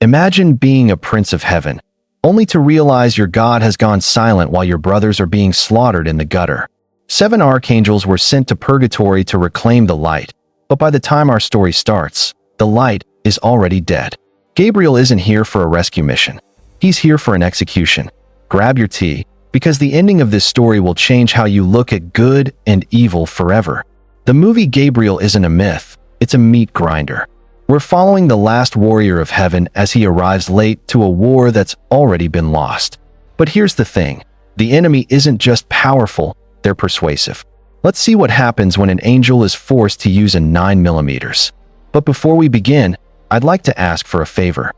Imagine being a prince of heaven, only to realize your God has gone silent while your brothers are being slaughtered in the gutter. 7 archangels were sent to purgatory to reclaim the light, but by the time our story starts, the light is already dead. Gabriel isn't here for a rescue mission. He's here for an execution. Grab your tea, because the ending of this story will change how you look at good and evil forever. The movie Gabriel isn't a myth, it's a meat grinder. We're following the last warrior of heaven as he arrives late to a war that's already been lost. But here's the thing, the enemy isn't just powerful, they're persuasive. Let's see what happens when an angel is forced to use a 9mm. But before we begin, I'd like to ask for a favor.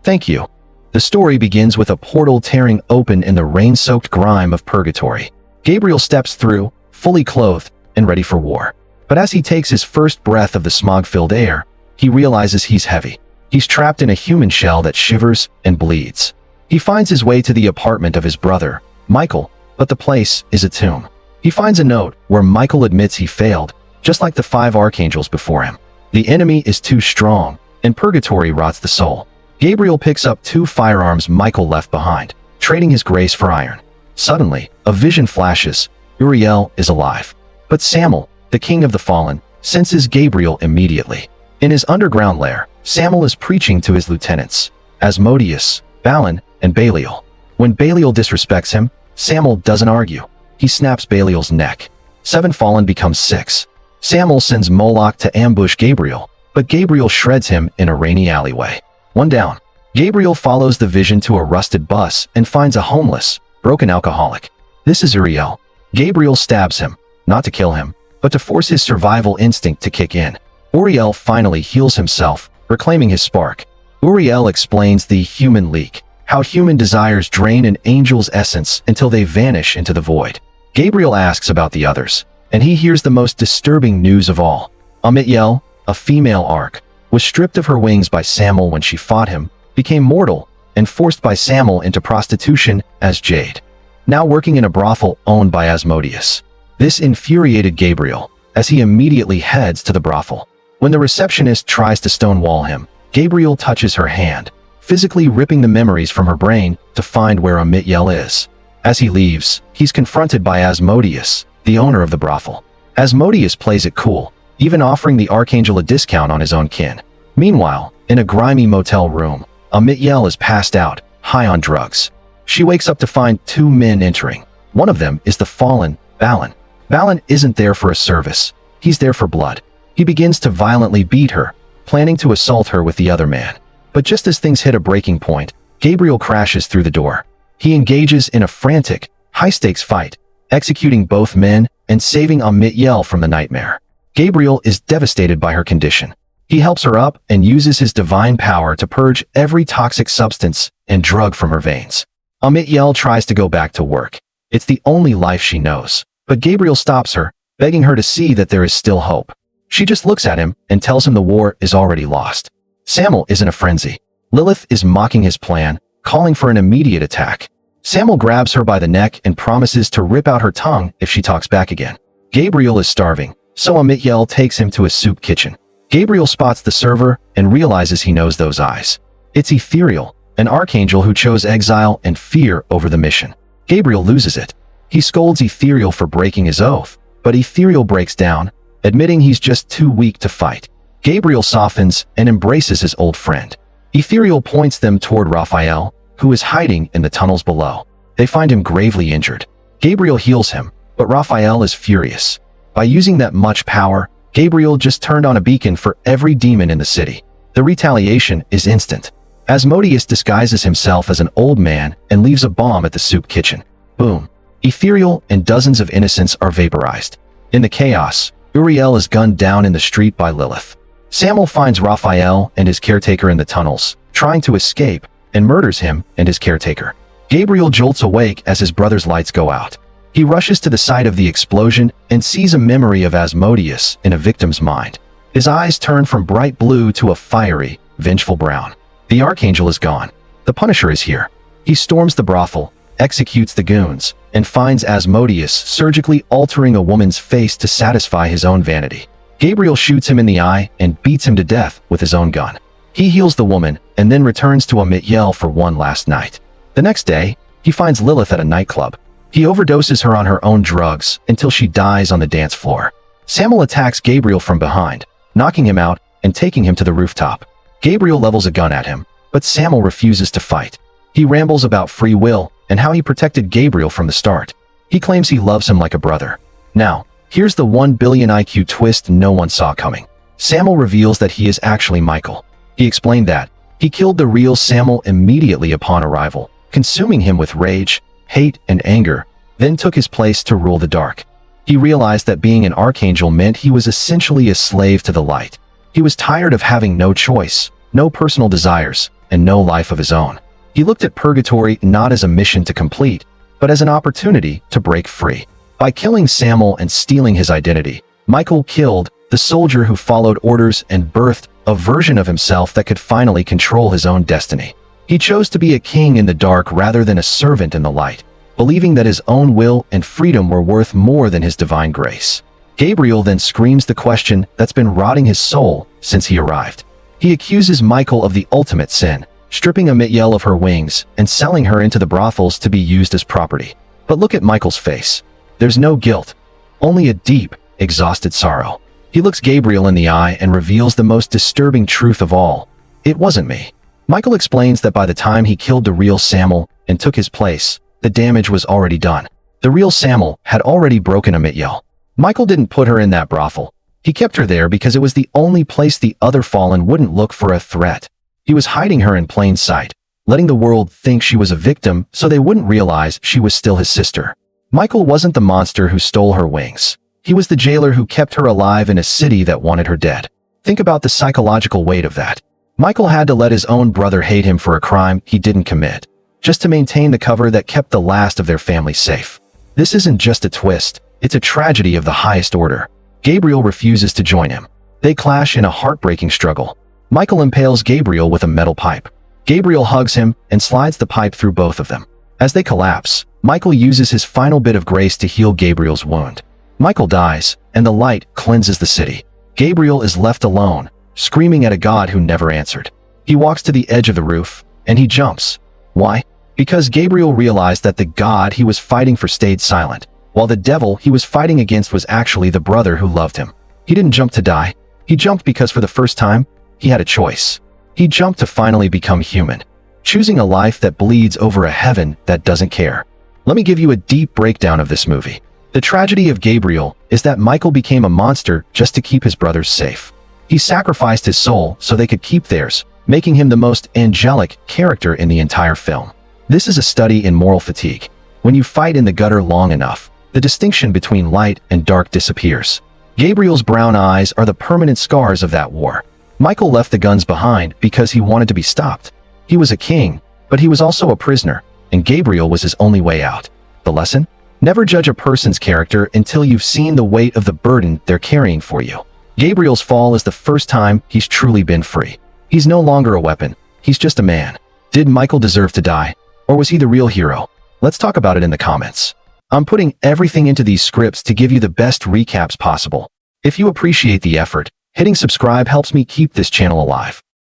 Thank you. The story begins with a portal tearing open in the rain-soaked grime of purgatory. Gabriel steps through, fully clothed and ready for war. But as he takes his first breath of the smog-filled air, he realizes he's heavy. He's trapped in a human shell that shivers and bleeds. He finds his way to the apartment of his brother, Michael, but the place is a tomb. He finds a note where Michael admits he failed, just like the 5 archangels before him. The enemy is too strong, and purgatory rots the soul. Gabriel picks up 2 firearms Michael left behind, trading his grace for iron. Suddenly, a vision flashes. Uriel is alive. But Sammael, the king of the fallen, senses Gabriel immediately. In his underground lair, Sammael is preaching to his lieutenants, Asmodeus, Balin, and Belial. When Belial disrespects him, Sammael doesn't argue. He snaps Belial's neck. 7 fallen becomes 6. Sammael sends Moloch to ambush Gabriel, but Gabriel shreds him in a rainy alleyway. 1 down. Gabriel follows the vision to a rusted bus and finds a homeless, broken alcoholic. This is Uriel. Gabriel stabs him, not to kill him, but to force his survival instinct to kick in. Uriel finally heals himself, reclaiming his spark. Uriel explains the human leak, how human desires drain an angel's essence until they vanish into the void. Gabriel asks about the others, and he hears the most disturbing news of all. Amitiel, a female arch, was stripped of her wings by Sammael when she fought him, became mortal, and forced by Sammael into prostitution as Jade. Now working in a brothel owned by Asmodeus. This infuriated Gabriel, as he immediately heads to the brothel. When the receptionist tries to stonewall him, Gabriel touches her hand, physically ripping the memories from her brain to find where Amitiel is. As he leaves, he's confronted by Asmodeus, the owner of the brothel. Asmodeus plays it cool, even offering the Archangel a discount on his own kin. Meanwhile, in a grimy motel room, Amitiel is passed out, high on drugs. She wakes up to find 2 men entering. One of them is the fallen, Balin. Balin isn't there for a service. He's there for blood. He begins to violently beat her, planning to assault her with the other man. But just as things hit a breaking point, Gabriel crashes through the door. He engages in a frantic, high-stakes fight, executing both men and saving Amitiel from the nightmare. Gabriel is devastated by her condition. He helps her up and uses his divine power to purge every toxic substance and drug from her veins. Amitiel tries to go back to work. It's the only life she knows. But Gabriel stops her, begging her to see that there is still hope. She just looks at him and tells him the war is already lost. Sammael is in a frenzy. Lilith is mocking his plan, calling for an immediate attack. Sammael grabs her by the neck and promises to rip out her tongue if she talks back again. Gabriel is starving, so Amitiel takes him to a soup kitchen. Gabriel spots the server and realizes he knows those eyes. It's Ethereal, an archangel who chose exile and fear over the mission. Gabriel loses it. He scolds Ethereal for breaking his oath, but Ethereal breaks down, admitting he's just too weak to fight. Gabriel softens and embraces his old friend. Ethereal points them toward Raphael, who is hiding in the tunnels below. They find him gravely injured. Gabriel heals him, but Raphael is furious. By using that much power, Gabriel just turned on a beacon for every demon in the city. The retaliation is instant. Asmodeus disguises himself as an old man and leaves a bomb at the soup kitchen. Boom. Ethereal and dozens of innocents are vaporized. In the chaos, Uriel is gunned down in the street by Lilith. Sammael finds Raphael and his caretaker in the tunnels, trying to escape, and murders him and his caretaker. Gabriel jolts awake as his brother's lights go out. He rushes to the site of the explosion and sees a memory of Asmodeus in a victim's mind. His eyes turn from bright blue to a fiery, vengeful brown. The Archangel is gone. The Punisher is here. He storms the brothel, executes the goons, and finds Asmodeus surgically altering a woman's face to satisfy his own vanity. Gabriel shoots him in the eye and beats him to death with his own gun. He heals the woman and then returns to Whitfield for one last night. The next day, he finds Lilith at a nightclub. He overdoses her on her own drugs until she dies on the dance floor. Sammael attacks Gabriel from behind, knocking him out and taking him to the rooftop. Gabriel levels a gun at him, but Sammael refuses to fight. He rambles about free will and how he protected Gabriel from the start. He claims he loves him like a brother. Now, here's the 1 billion IQ twist no one saw coming. Sammael reveals that he is actually Michael. He explained that he killed the real Sammael immediately upon arrival, consuming him with rage, hate, and anger, then took his place to rule the dark. He realized that being an Archangel meant he was essentially a slave to the light. He was tired of having no choice, no personal desires, and no life of his own. He looked at purgatory not as a mission to complete, but as an opportunity to break free. By killing Sammael and stealing his identity, Michael killed the soldier who followed orders and birthed a version of himself that could finally control his own destiny. He chose to be a king in the dark rather than a servant in the light, believing that his own will and freedom were worth more than his divine grace. Gabriel then screams the question that's been rotting his soul since he arrived. He accuses Michael of the ultimate sin, stripping Whitfield of her wings and selling her into the brothels to be used as property. But look at Michael's face. There's no guilt, only a deep, exhausted sorrow. He looks Gabriel in the eye and reveals the most disturbing truth of all. It wasn't me. Michael explains that by the time he killed the real Sammael and took his place, the damage was already done. The real Sammael had already broken Whitfield. Michael didn't put her in that brothel. He kept her there because it was the only place the other fallen wouldn't look for a threat. He was hiding her in plain sight, letting the world think she was a victim so they wouldn't realize she was still his sister. Michael wasn't the monster who stole her wings. He was the jailer who kept her alive in a city that wanted her dead. Think about the psychological weight of that. Michael had to let his own brother hate him for a crime he didn't commit, just to maintain the cover that kept the last of their family safe. This isn't just a twist, it's a tragedy of the highest order. Gabriel refuses to join him. They clash in a heartbreaking struggle. Michael impales Gabriel with a metal pipe. Gabriel hugs him and slides the pipe through both of them. As they collapse, Michael uses his final bit of grace to heal Gabriel's wound. Michael dies, and the light cleanses the city. Gabriel is left alone, screaming at a god who never answered. He walks to the edge of the roof, and he jumps. Why? Because Gabriel realized that the god he was fighting for stayed silent, while the devil he was fighting against was actually the brother who loved him. He didn't jump to die. He jumped because for the first time, he had a choice. He jumped to finally become human, choosing a life that bleeds over a heaven that doesn't care. Let me give you a deep breakdown of this movie. The tragedy of Gabriel is that Michael became a monster just to keep his brothers safe. He sacrificed his soul so they could keep theirs, making him the most angelic character in the entire film. This is a study in moral fatigue. When you fight in the gutter long enough, the distinction between light and dark disappears. Gabriel's brown eyes are the permanent scars of that war. Michael left the guns behind because he wanted to be stopped. He was a king, but he was also a prisoner, and Gabriel was his only way out. The lesson? Never judge a person's character until you've seen the weight of the burden they're carrying for you. Gabriel's fall is the first time he's truly been free. He's no longer a weapon. He's just a man. Did Michael deserve to die? Or was he the real hero? Let's talk about it in the comments. I'm putting everything into these scripts to give you the best recaps possible. If you appreciate the effort, hitting subscribe helps me keep this channel alive.